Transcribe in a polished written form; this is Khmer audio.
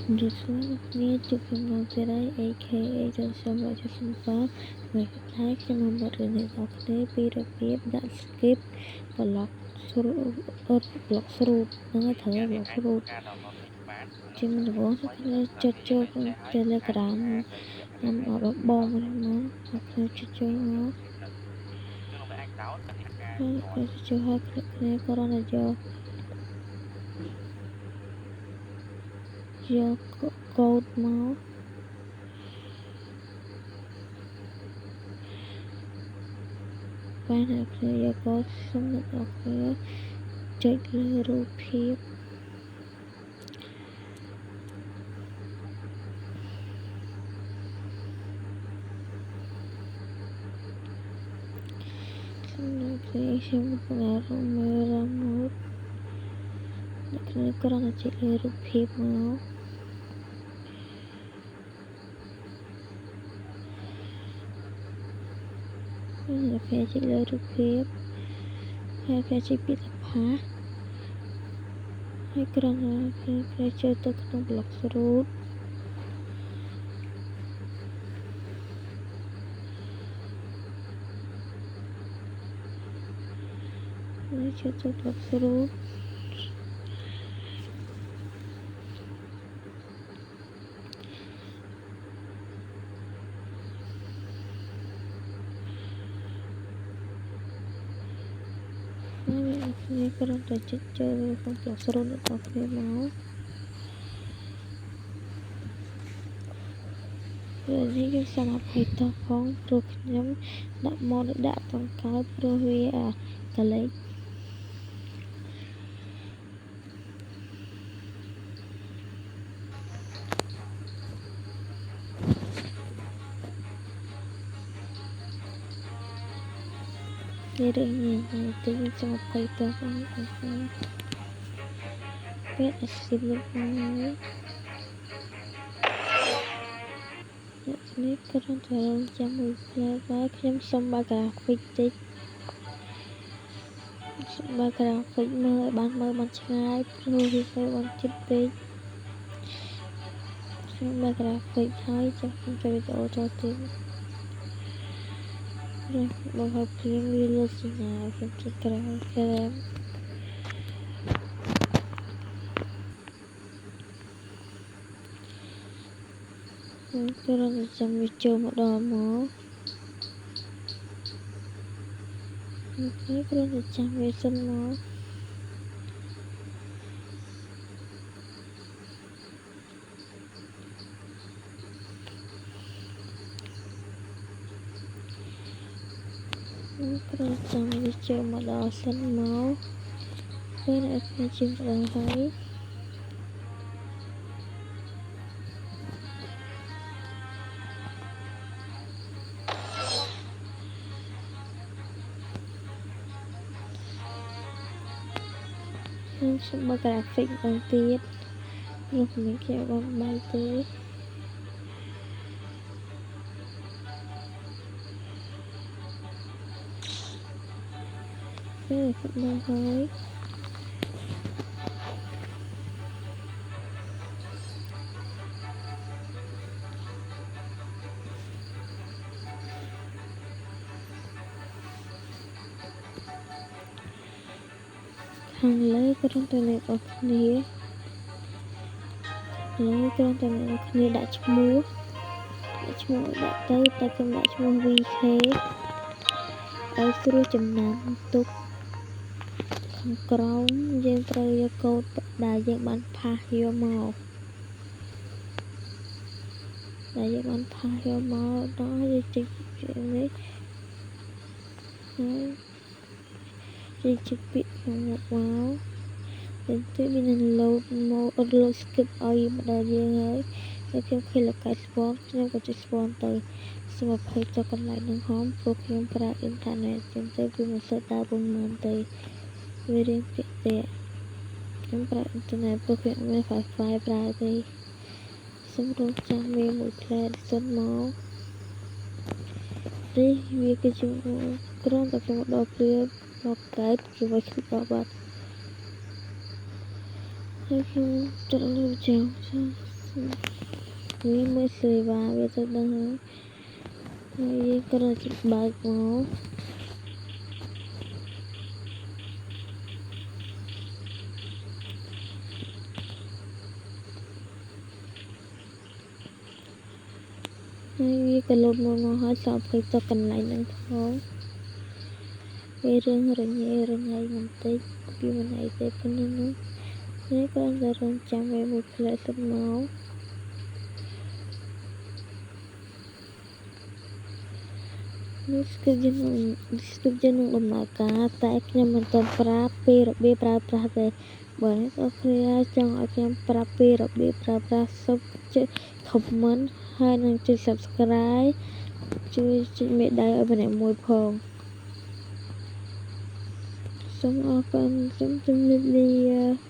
Được nghe chụp hình bằng thế đấy AKA cho xong rồi cho xin phá người thái cho mình bật này đọc thế bị được biết đã skip và block through nó thở block through chứ mình có cho telegram nằm ở đó bom nó hoặc là cho nó cho hai cái corona do code máu bạn là do có sống được ở cái chạy lênรูปភាពcreation pengaruh meramut kurang chạy lênរូបភាពមកแล้วแค่chạy lênរូបភាពហើយแค่chạyពីតផាហើយគ្រាន់តែแค่ចូលទៅក្នុង block root ហើយចូលទៅ block root នេះគ្រាន់តែចុចចូលក្នុង block root របស់គ្នាមកនេះខ្ញុំសូមអភ័យទោសផងព្រោះខ្ញុំដាក់មកដាក់បង្កើតព្រោះវាកលេចនេះរឿងនេះទៅខ្ញុំសូមអភ័យទោសផងពេលអស្ចារ្យមកហើយនេះគ្រាន់តែរងចាំមួយផ្លែបាទខ្ញុំសូមបើក graphic តិចបើក graphic មើលឲ្យបានឆ្ងាយព្រោះវាទៅបានជិតពេកខ្ញុំបើក graphic ហើយចាំខ្ញុំចូលវីដេអូចូលទៀតបើហើយព្រៀងវាលើសញ្ញាខ្ញុំចុច graphic គ្រាន់តែចាំវាចូលមកដល់មកអូខេគ្រាន់តែចាំវាសិនមកគ្រាន់ចាំវាចូលមកដល់សិនមកពេលអត់មានជិះដល់ហើយខ្ញុំសូមបើក graphic ម្ដងទៀតព្រោះមិនគេបានបើកទេពេលខ្ញុំដល់ហើយខាងលើគ្រាន់តែអ្នកនរគ្នាគ្រាន់តែអ្នកនរគ្នាដាក់ឈ្មោះដាក់ទៅតែខ្ញុំដាក់ឈ្មោះ VK ឲ្យស្រួលចំណាំទុកខាងក្រោមយើងត្រូវយកកូដដែលយើងបានផាសយកមកដល់យើងចុចនេះហើយចុចពាក្យក្នុងមុខមកទៅវានឹង load skip ឲ្យមកដល់យើងហើយខ្ញុំឃើញលកែស្ពនខ្ញុំក៏ចុចស្ពនទៅសូមអភ័យទោសកន្លែងនឹងហមព្រោះខ្ញុំប្រើអ៊ីនធឺណិតចឹងទៅវាមិនសូវដើរប៉ុន្មានទេវារៀងពាក្យទេខ្ញុំប្រើអ៊ីនធឺណិតព្រោះខ្ញុំមាន Wi-Fi ប្រើទេសូមរងចាំវាមួយផ្លែសិនមកនេះវាគឺជាគ្រាន់តែខ្ញុំដល់ព្រាបមកកើតគេវាคลิปដល់បាត់ហើយខ្ញុំចង់លើចាំ វាមើលសេវាវាទៅដឹងហើយយើងគ្រាន់តែបើកមកហើយវាក៏លោតមកហើយសល់ភ្លេចទៅកន្លែងហ្នឹងផងវារឿងរញ៉េរញ៉ៃបន្តិចពីមិនអីទេប៉ុណ្ណឹងណានេះគ្រាន់តែរងចាំវាមួយផ្លែទឹកមកនេះស្គីយើងនឹងដំណើរការតែខ្ញុំមិនទាន់ប្រាប់ពីរបៀបប្រើប្រាស់ទេបើអ្នកនរគ្នាចង់ឲ្យខ្ញុំប្រាប់ពីរបៀបប្រើប្រាស់សូមចុច comment ហើយនឹងចុច subscribe ជួយចុចមេដៃឲ្យម្នាក់មួយផងសូមអរគុណសូមជម្រាបលា